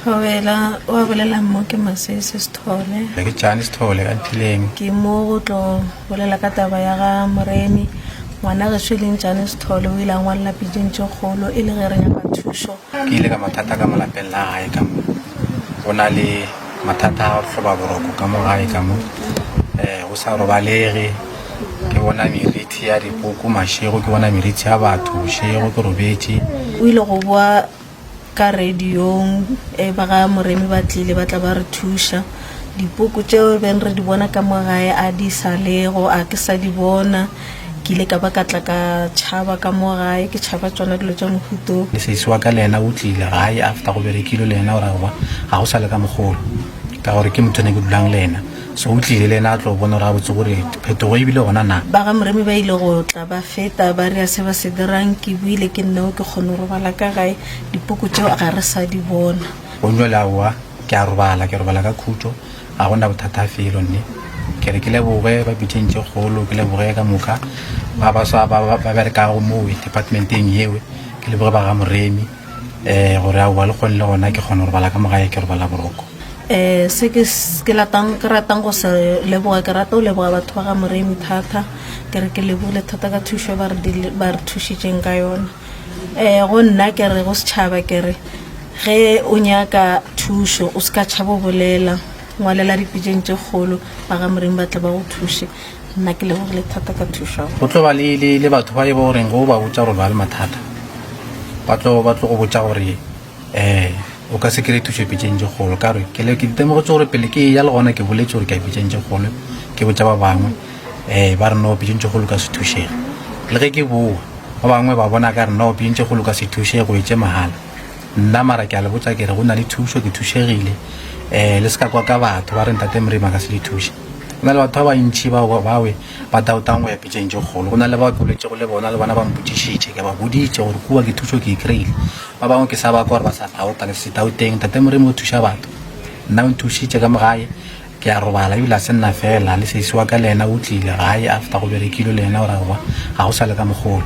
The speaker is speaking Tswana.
Hawela wa bolela mo ke Masese Sithole ke Jani Sithole ka Nthileng ke mo go tlo bolela ka taba ya ga Moremi ngwana ge shweleng Jani Sithole o ile a ngwalla pitšeng kgolo e le ge re nyaka thušo ke ile ka mathata ka malapeng la gae ka mo go na le mathata a hloba boroko ka mo gae ka mo go sa robalege ke bona merithi ya dipoko mašego ke bona merithi ya batho bošego ke robetse o ile go boa ka radiong ba ga Moremi ba tlile ba tla ba re thuša dipoko tšeo ben re di bona ka mo gae a di sa lego a ke sa di bona ke ile ka ba ka tla ka tšhaba ka mo gae ke tšhaba tsona dilo tša mohuto le seisiwa ka le ena o tlile gae after go berekile le ena gore ga go sa le ka mogolo ka gore ke motho ne ke dulang le ena so o tlile le ena a tlo bona gore a botse gore phetogo e bile gona na ba ga Moremi ba ile go tla ba feta ba re a se ba se dirang ke buile ke nneo ke kgone go robala ka gae dipoko tšeo ga re sa di bona bonjwa laowa ke a robala ka khutso ga gona bothata felo nne ke re ke leboge ba pitšeng tše kgolo ke leboge ka moka ba berekago mo departmenteng yewe ke leboge ba ga Moremi gore a boa le kgone le gona ke kgone go robala ka mogae ke robala boroko se ke ratang go se leboga ke rata o leboga batho ba ga Moremi thata ke re ke lebogile thata ka thušo ba re thušitšeng ka yona go nna ke re go setšhaba ke re ge o nyaka thušo o se ka tšhaba bolela ngwalela dipitšeng tše kgolo ba ga Moremi ba tla ba go thuše nna ke lebogile thata ka thušo go tlo ba le batho ba e bo goreng go ba botša gore ba le mathata ba tlo go botša gore o ka se kry thušo pitšeng tše kgolo ka gore ke itemogetse gore pele ke ya le gona ke boletse gore ke a pitšeng tše kgolo ke botša ba bangwe ba re no pitšeng tše kgolo ka se thušege le ge ke boa ba bangwe ba bona ka re no pitšeng tše kgolo ka se thušege go etse mahala nna mara ke a le botša ke re go na le thušo ke thušegile le se ka kwa ka batho ba re ntate Moremi a ka se le thuše go na le batho ba bantšhi bawe ba dautang go ya pitšeng tše kgolo go na le ba koletšego le bona le bona ba mpotšišitše ke ba boditše gore kua ke thušo ke e kry-ile ba bangwe ke sa ba kwa gore ba sa dauta ke se dauteng tate Moremi o thuša batho nna o nthušitše ka mogae ke a robala ebile a se nna fela le seisiwa ka le ena o tlile gae after go berekile le ena gore ga go sa le ka mogolo